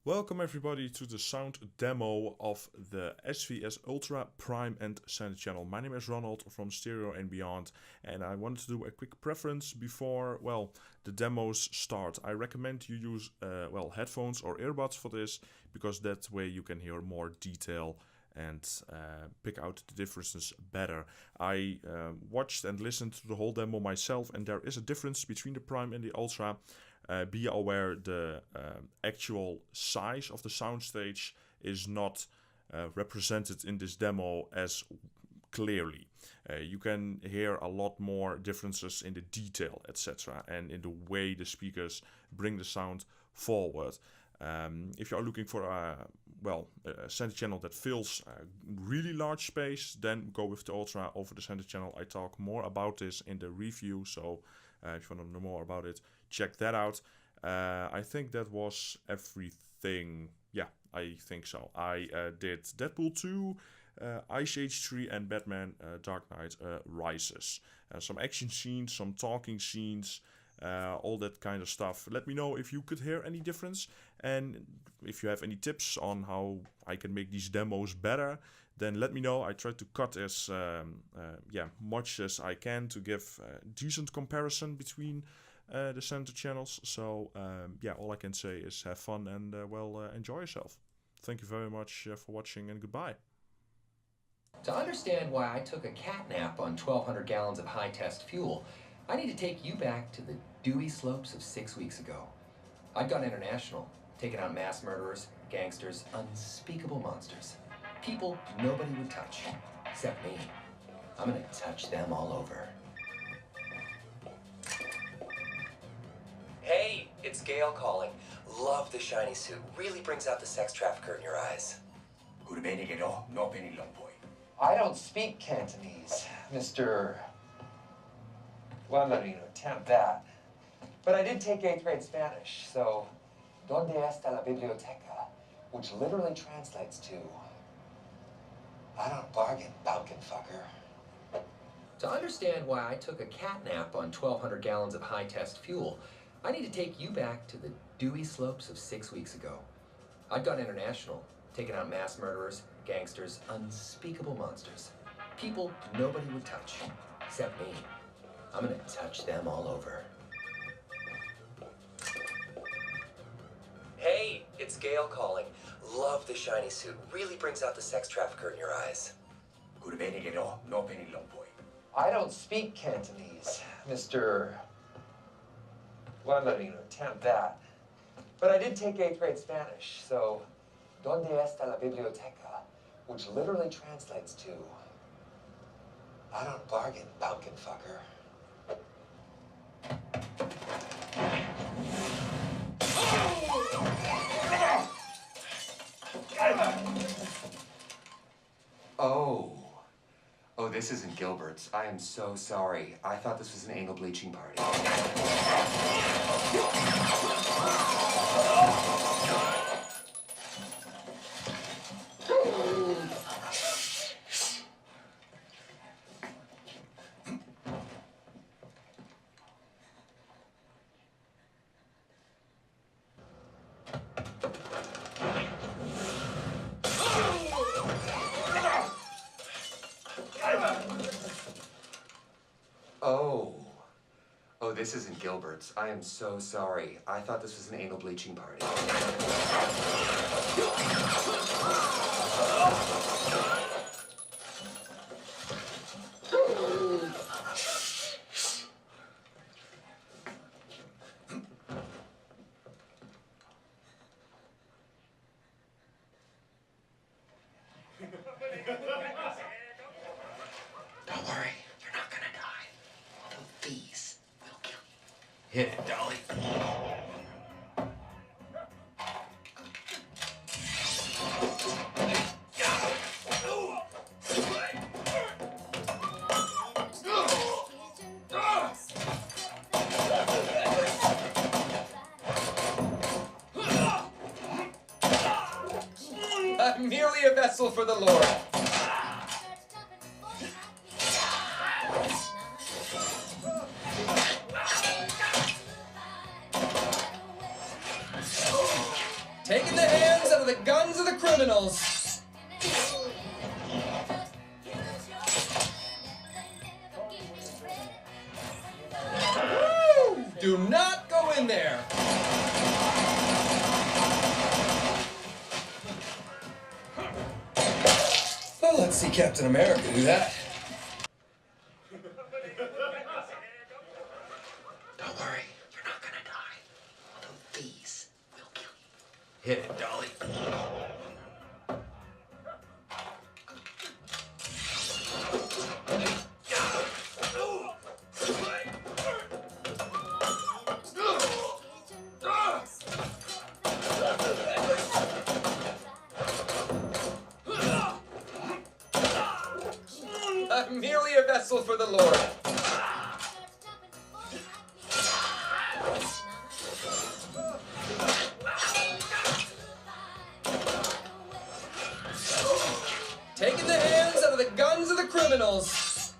Welcome everybody to the sound demo of the SVS Ultra Prime and Center channel. My name is Ronald from Stereo and Beyond, and I wanted to do a quick preference before, the demos start. I recommend you use, headphones or earbuds for this, because that way you can hear more detail and pick out the differences better. I watched and listened to the whole demo myself, and there is a difference between the Prime and the Ultra. Be aware the actual size of the soundstage is not represented in this demo as clearly. You can hear a lot more differences in the detail, etc., and in the way the speakers bring the sound forward. If you are looking for a center channel that fills a really large space, then go with the Ultra over the center channel. I talk more about this in the review, so if you want to know more about it, check that out. I think that was everything. Yeah, I think so. I did Deadpool 2, Ice Age 3, and Batman Dark Knight Rises. Some action scenes, some talking scenes, all that kind of stuff. Let me know if you could hear any difference, and if you have any tips on how I can make these demos better, then let me know. I try to cut as much as I can to give a decent comparison between the center channels. So all I can say is have fun and enjoy yourself. Thank you very much for watching, and goodbye. To understand why I took a cat nap on 1,200 gallons of high-test fuel, I need to take you back to the dewy slopes of 6 weeks ago. I'd gone international, taken out mass murderers, gangsters, unspeakable monsters. People nobody would touch, except me. I'm gonna touch them all over. Hey, it's Gail calling. Love the shiny suit. Really brings out the sex trafficker in your eyes. I don't speak Cantonese, Mr. Well, I'm not even gonna attempt that. But I did take 8th grade Spanish, so ¿Dónde está la biblioteca? Which literally translates to I don't bargain, pumpkin fucker. To understand why I took a cat nap on 1,200 gallons of high-test fuel, I need to take you back to the dewy slopes of 6 weeks ago. I'd gone international, taken out mass murderers, gangsters, unspeakable monsters. People nobody would touch, except me. I'm gonna touch them all over. Hey, it's Gail calling. Love the shiny suit. Really brings out the sex trafficker in your eyes. I don't speak Cantonese, Mr. Well, I'm not even gonna attempt that. But I did take 8th grade Spanish, so ¿Dónde está la biblioteca? Which literally translates to I don't bargain, pumpkin fucker. Oh, this isn't Gilbert's. I am so sorry. I thought this was an anal bleaching party. Oh, this isn't Gilbert's. I am so sorry. I thought this was an anal bleaching party. Don't worry, you're not gonna die. Although these will kill you. Hit it, Dolly. I'm merely a vessel for the Lord. Taking the hands out of the guns of the criminals. Woo! Do not go in there. Well, let's see Captain America do that. Don't worry, you're not gonna die. Although these will kill you. Hit it, Dolly. I'm merely a vessel for the Lord. Taking the hands out of the guns of the criminals.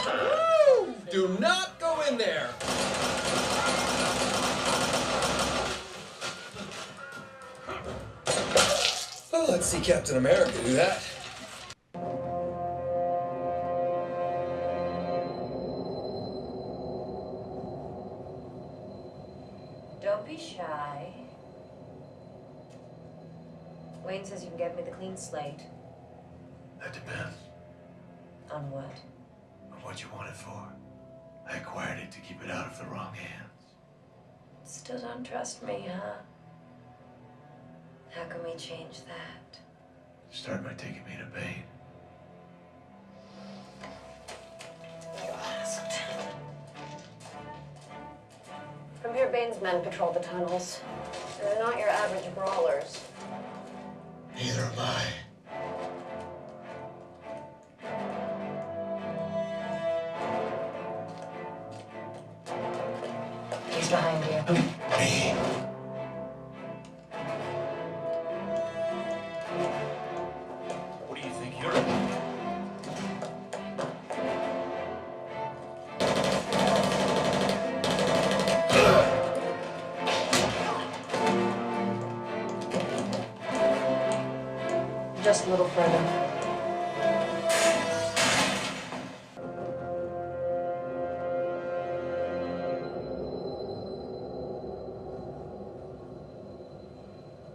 Woo! Do not go in there. Well, let's see Captain America do that. Don't be shy. Wayne says you can get me the clean slate. That depends On what? on what you want it for. I acquired it to keep it out of the wrong hands. Still don't trust me, huh? How can we change that? Start by taking me to Bane. You asked. From here, Bane's men patrol the tunnels. They're not your average brawlers. Neither am I. He's behind you. Me. What do you think you're doing? Just a little further.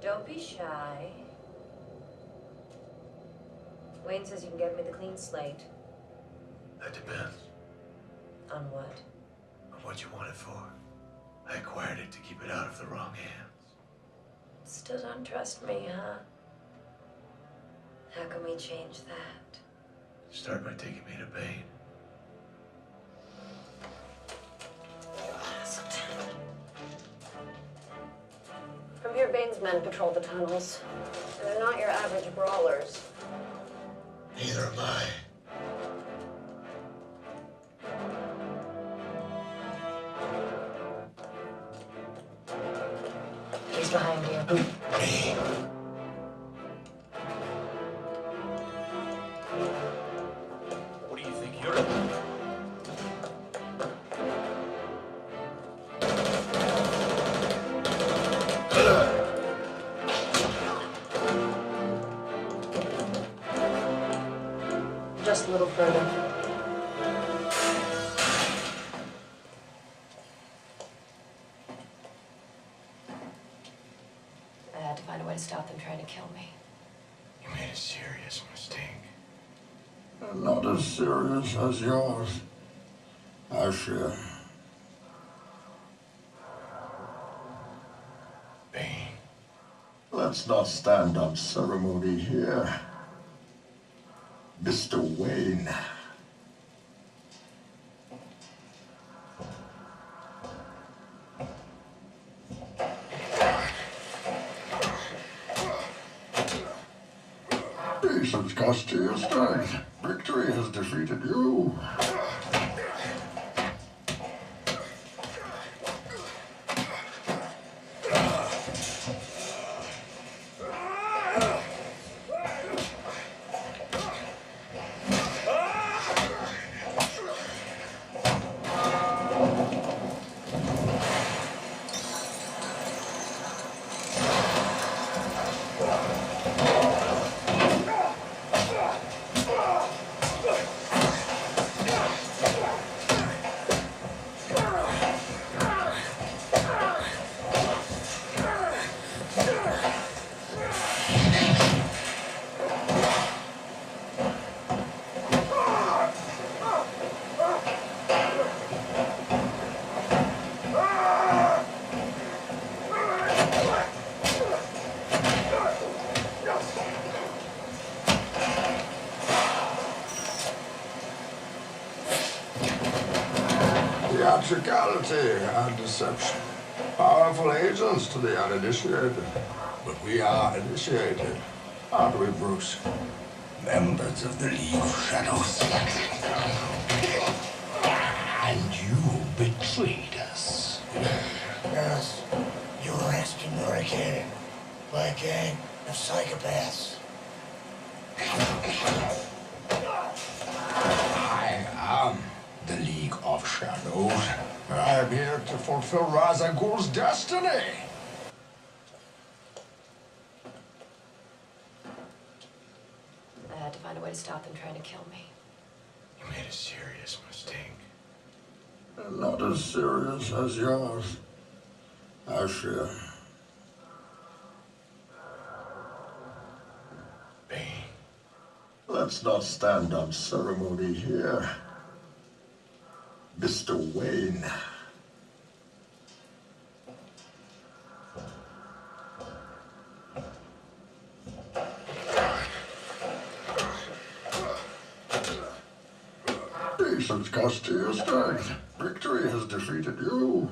Don't be shy. Wayne says you can get me the clean slate. That depends On what? on what you want it for. I acquired it to keep it out of the wrong hands. Still don't trust me, huh? How can we change that? Start by taking me to Bane. You asked. From here, Bane's men patrol the tunnels. They're not your average brawlers. Neither am I. He's behind you. Me. What do you think you're doing? Just a little further. I had to find a way to stop them trying to kill me. You made a serious mistake. Not as serious as yours, I fear. Bane. Let's not stand on ceremony here. Mr. Wayne. Patience cost you your strength. Victory has defeated you. Theatricality and deception. Powerful agents to the uninitiated. But we are initiated, aren't we, Bruce? Members of the League of Shadows. And you betrayed us. Yes, you were excommunicated by a gang of psychopaths. I am the League of Shadows. I am here to fulfill Ra's al Ghul's destiny. I had to find a way to stop them trying to kill me. You made a serious mistake. Not as serious as yours, Ashia. Bane. Let's not stand on ceremony here. Mr. Wayne. Patience cost you your strength. Victory has defeated you.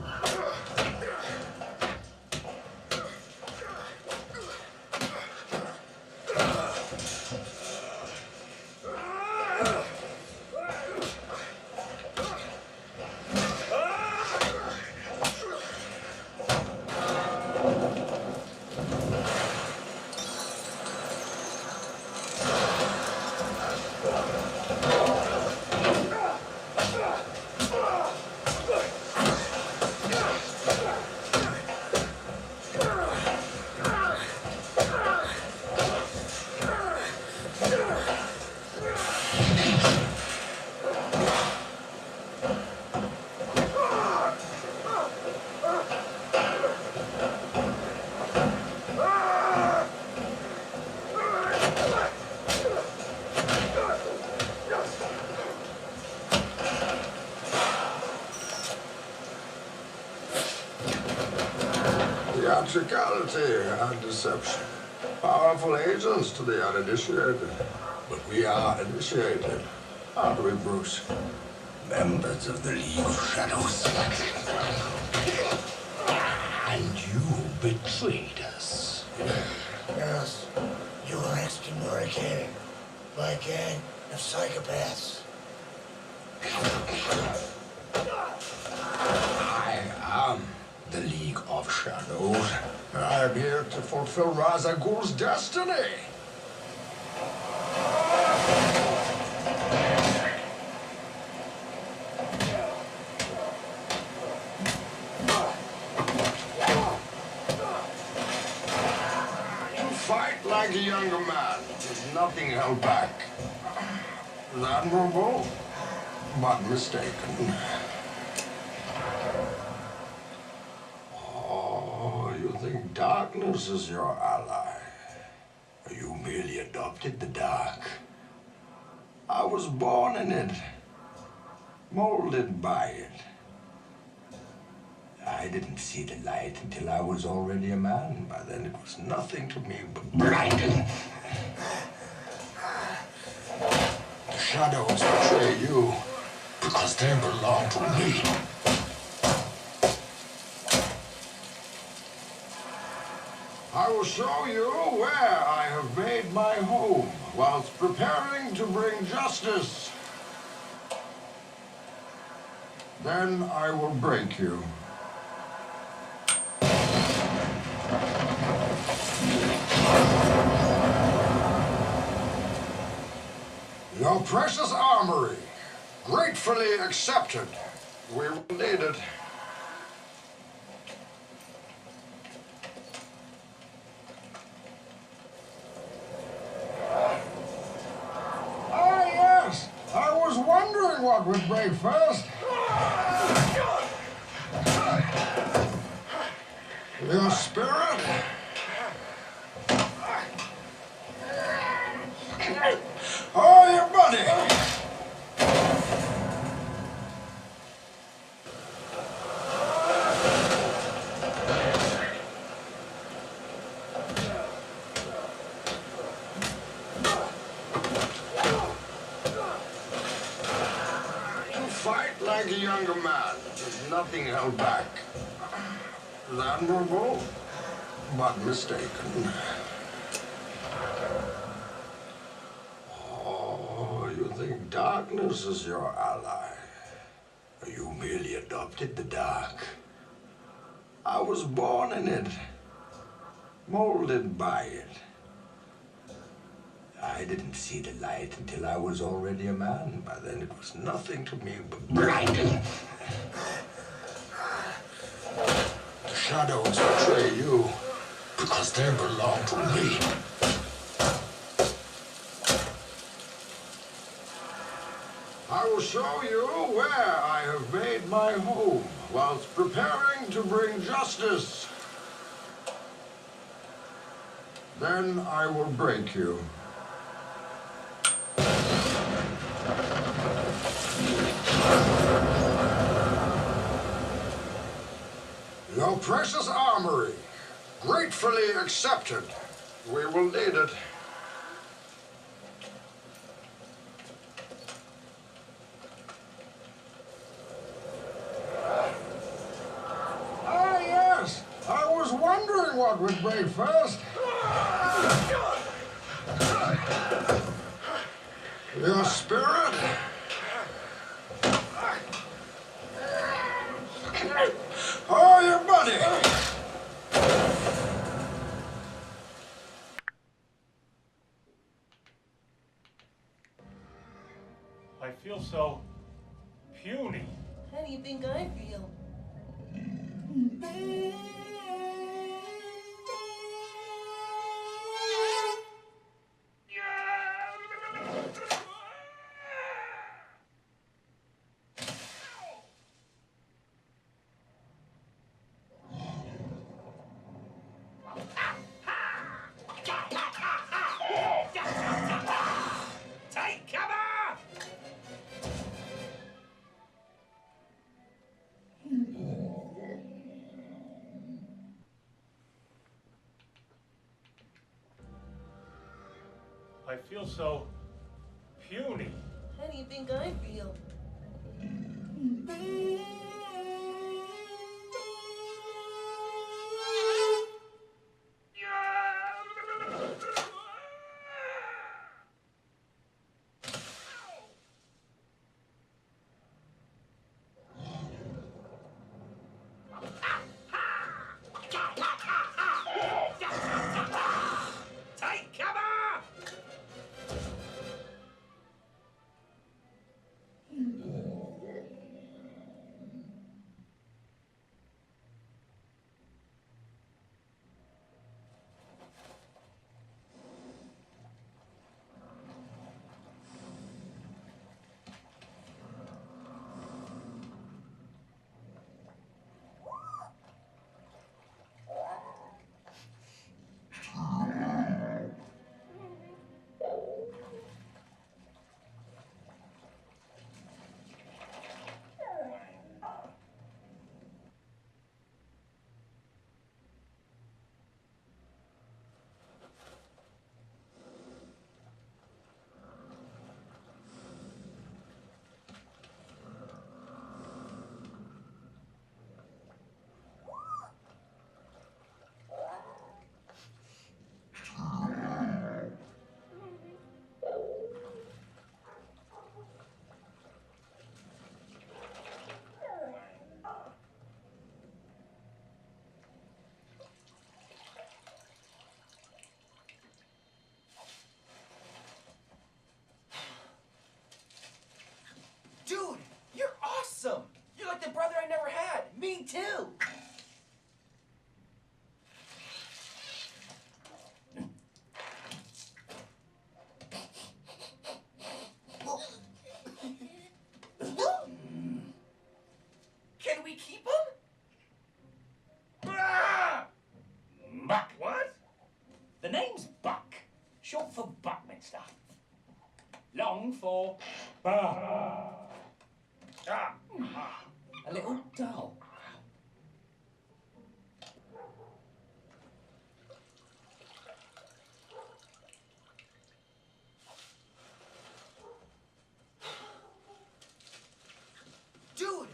Theatricality and deception. Powerful agents to the uninitiated. But we are initiated, aren't we, Bruce? Members of the League of Shadows. And you betrayed us. Yes, you were excommunicated by a gang of psychopaths. I am the League of Shadows. I am here to fulfill Ra's al Ghul's destiny. You fight like a younger man, with nothing held back. Admirable, but mistaken. Oh, you think darkness is your ally? You merely adopted the dark. I was born in it, molded by it. I didn't see the light until I was already a man. By then it was nothing to me but blinding. The shadows betray you because they belong to me. I will show you where I have made my home whilst preparing to bring justice. Then I will break you. Your precious armory, gratefully accepted. We will need it. Ah, yes. I was wondering what would break first. Your spirit? Oh, your buddy! You fight like a a younger man, with nothing held back. Admirable, but mistaken. Oh, you think darkness is your ally? You merely adopted the dark. I was born in it, molded by it. I didn't see the light until I was already a man. By then it was nothing to me but blinding. The shadows betray you because they belong to me. I will show you where I have made my home whilst preparing to bring justice. Then I will break you. Your precious armory, gratefully accepted. We will need it. Ah, yes. I was wondering what would break first. Your spirit? Oh, your body! I feel so puny. How do you think I feel? Take cover! I feel so puny. How do you think I feel? Take cover! Dude, you're awesome! You're like the brother I never had. Me too! Can we keep him? Ah! Buck. What? The name's Buck, short for Buckminster. Long for Ah. a little dull. Dude,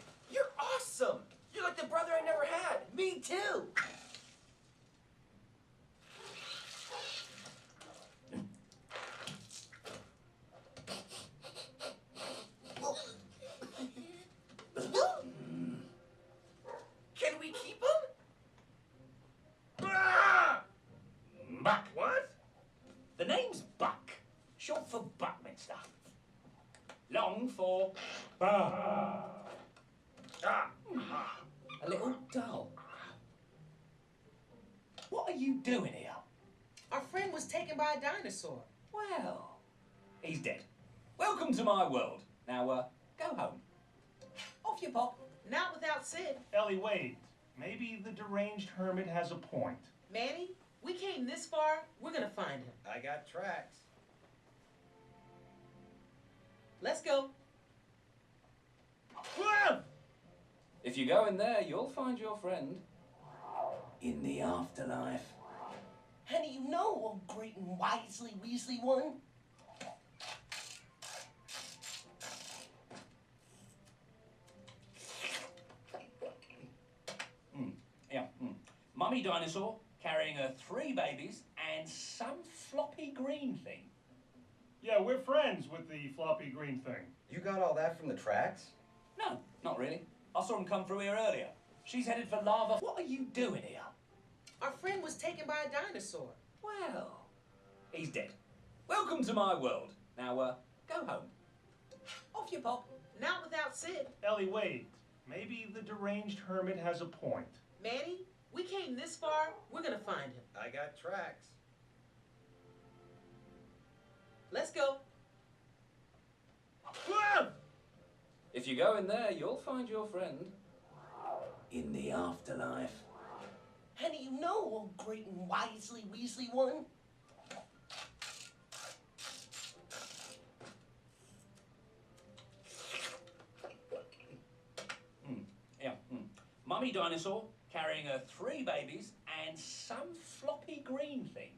Ah. A little dull. What are you doing here? Our friend was taken by a dinosaur. Well, he's dead. Welcome to my world. Now, go home. Off you pop. Not without Sid. Ellie, wait. Maybe the deranged hermit has a point. Manny, we came this far, we're gonna find him. I got tracks. Let's go. Ah! If you go in there, you'll find your friend in the afterlife. How do you know, oh great and wisely Weasley one? Yeah. Mummy dinosaur carrying her 3 babies and some floppy green thing. Yeah, we're friends with the floppy green thing. You got all that from the tracks? No, not really. I saw him come through here earlier. She's headed for lava. What are you doing here? Our friend was taken by a dinosaur. Well, he's dead. Welcome to my world. Now, go home. Off you pop. Not without Sid. Ellie, wait. Maybe the deranged hermit has a point. Manny, we came this far, we're gonna find him. I got tracks. Let's go. Ah! If you go in there, you'll find your friend in the afterlife. How do you know, oh great and wisely Weasley one? Yeah. Mummy dinosaur carrying her 3 babies and some floppy green thing.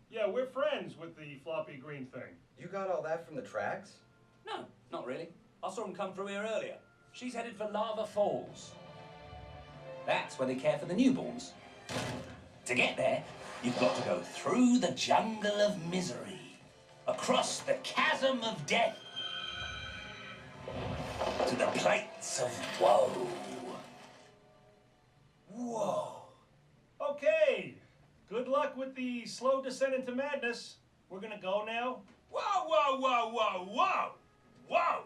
Yeah, we're friends with the floppy green thing. You got all that from the tracks? No, not really. I saw him come through here earlier. She's headed for Lava Falls. That's where they care for the newborns. To get there, you've got to go through the jungle of misery, across the chasm of death, to the plates of woe. Whoa. Okay. Good luck with the slow descent into madness. We're gonna go now. Whoa, whoa, whoa, whoa, whoa! Whoa!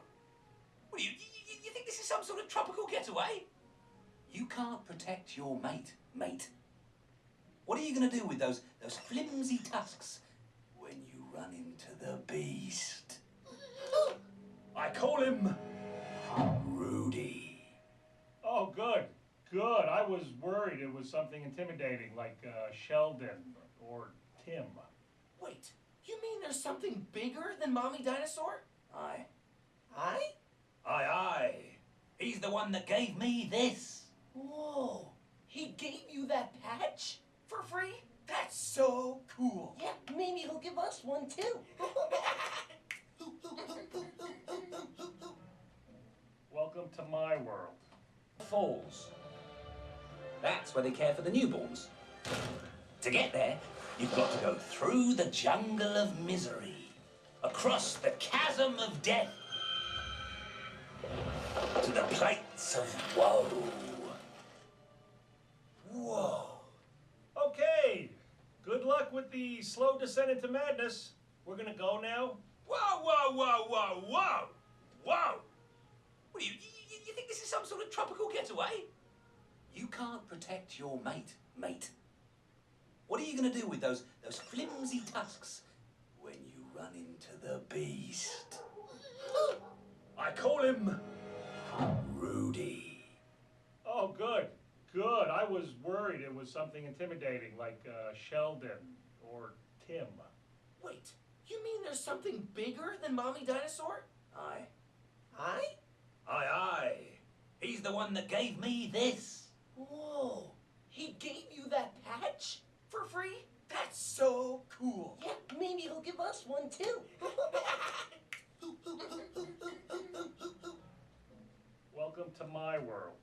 What do you think this is some sort of tropical getaway? You can't protect your mate. What are you going to do with those flimsy tusks when you run into the beast? I call him. Rudy. Oh, good. Good. I was worried it was something intimidating like Sheldon or Tim. Wait, you mean there's something bigger than Mommy Dinosaur? Aye. I? Aye, aye. He's the one that gave me this. Whoa, he gave you that patch? For free? That's so cool. Yeah, maybe he'll give us one too. Welcome to my world. Falls. That's where they care for the newborns. To get there, you've got to go through the jungle of misery, across the chasm of death, to the plates of woe. Whoa. Okay. Good luck with the slow descent into madness. We're gonna go now. Whoa, whoa, whoa, whoa, whoa! Whoa! What do you think this is some sort of tropical getaway? You can't protect your mate. What are you going to do with those flimsy tusks when you run into the beast? I call him. Rudy. Oh, good. Good. I was worried it was something intimidating like Sheldon or Tim. Wait, you mean there's something bigger than Mommy Dinosaur? Aye. I? Aye, aye. He's the one that gave me this. Whoa, he gave you that patch? For free? That's so cool. Yeah, maybe he'll give us one too. Welcome to my world.